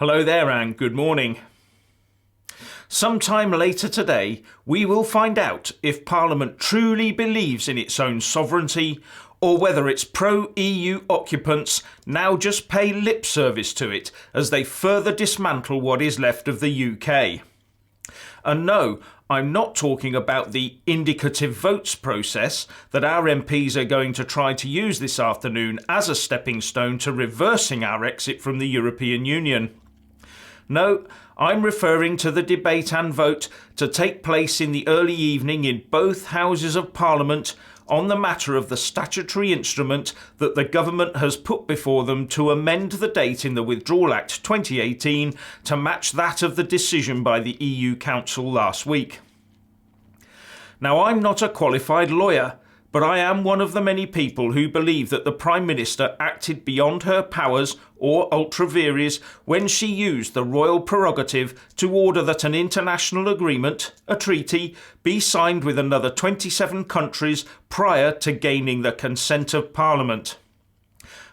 Hello there and good morning. Sometime later today, we will find out if Parliament truly believes in its own sovereignty or whether its pro-EU occupants now just pay lip service to it as they further dismantle what is left of the UK. And no, I'm not talking about the indicative votes process that our MPs are going to try to use this afternoon as a stepping stone to reversing our exit from the European Union. No, I'm referring to the debate and vote to take place in the early evening in both Houses of Parliament on the matter of the statutory instrument that the government has put before them to amend the date in the Withdrawal Act 2018 to match that of the decision by the EU Council last week. Now, I'm not a qualified lawyer, but I am one of the many people who believe that the Prime Minister acted beyond her powers or ultra vires when she used the Royal Prerogative to order that an international agreement, a treaty, be signed with another 27 countries prior to gaining the consent of Parliament.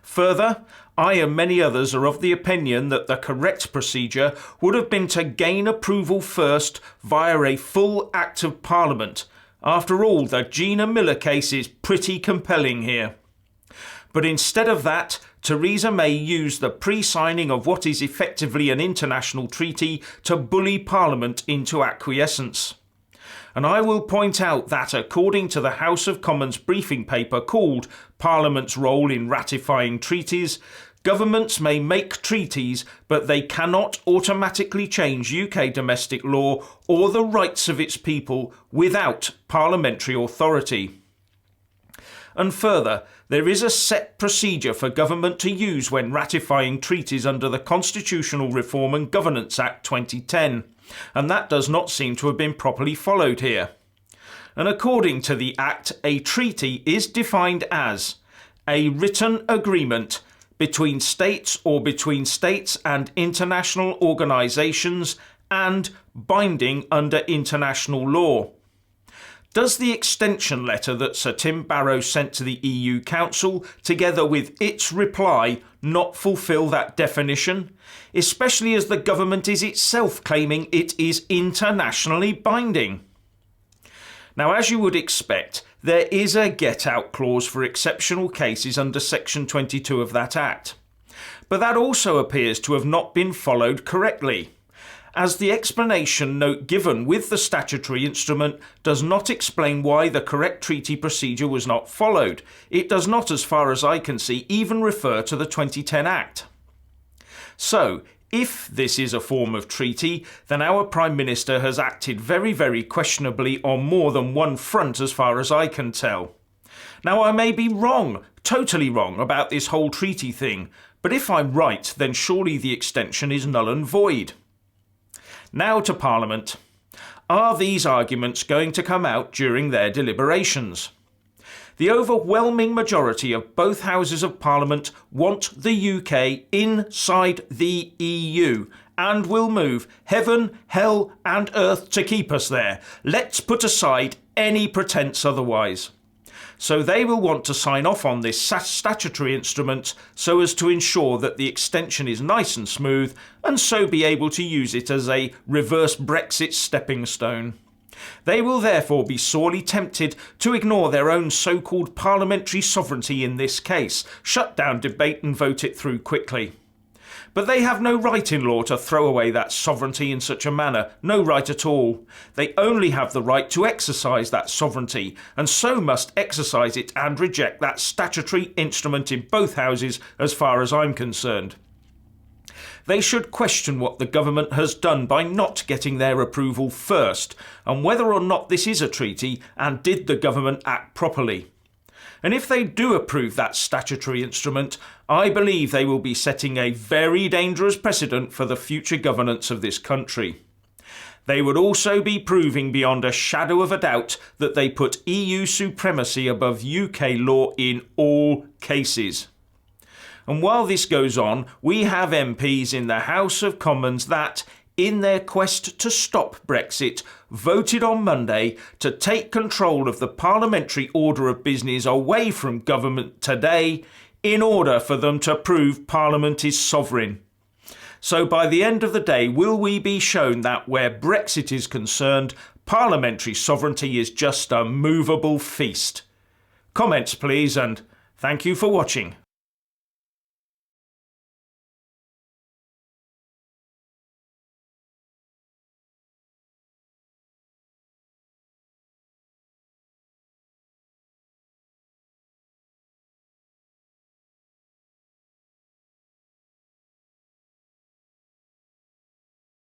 Further, I and many others are of the opinion that the correct procedure would have been to gain approval first via a full Act of Parliament. After all, the Gina Miller case is pretty compelling here. But instead of that, Theresa May used the pre-signing of what is effectively an international treaty to bully Parliament into acquiescence. And I will point out that according to the House of Commons briefing paper called Parliament's Role in Ratifying Treaties, governments may make treaties, but they cannot automatically change UK domestic law or the rights of its people without parliamentary authority. And further, there is a set procedure for government to use when ratifying treaties under the Constitutional Reform and Governance Act 2010, and that does not seem to have been properly followed here. And according to the Act, a treaty is defined as a written agreement between states or between states and international organisations and binding under international law. Does the extension letter that Sir Tim Barrow sent to the EU Council, together with its reply, not fulfil that definition? Especially as the government is itself claiming it is internationally binding. Now, as you would expect, there is a get-out clause for exceptional cases under Section 22 of that Act. But that also appears to have not been followed correctly, as the explanation note given with the statutory instrument does not explain why the correct treaty procedure was not followed. It does not, as far as I can see, even refer to the 2010 Act. So, if this is a form of treaty, then our Prime Minister has acted very, very questionably on more than one front as far as I can tell. Now, I may be wrong, totally wrong, about this whole treaty thing, but if I'm right, then surely the extension is null and void. Now to Parliament. Are these arguments going to come out during their deliberations? The overwhelming majority of both Houses of Parliament want the UK inside the EU and will move heaven, hell and earth to keep us there. Let's put aside any pretence otherwise. So they will want to sign off on this statutory instrument so as to ensure that the extension is nice and smooth and so be able to use it as a reverse Brexit stepping stone. They will therefore be sorely tempted to ignore their own so-called parliamentary sovereignty in this case, shut down debate and vote it through quickly. But they have no right in law to throw away that sovereignty in such a manner, no right at all. They only have the right to exercise that sovereignty, and so must exercise it and reject that statutory instrument in both houses as far as I'm concerned. They should question what the government has done by not getting their approval first, and whether or not this is a treaty, and did the government act properly. And if they do approve that statutory instrument, I believe they will be setting a very dangerous precedent for the future governance of this country. They would also be proving beyond a shadow of a doubt that they put EU supremacy above UK law in all cases. And while this goes on, we have MPs in the House of Commons that, in their quest to stop Brexit, voted on Monday to take control of the parliamentary order of business away from government today in order for them to prove Parliament is sovereign. So by the end of the day, will we be shown that where Brexit is concerned, parliamentary sovereignty is just a movable feast? Comments please, and thank you for watching.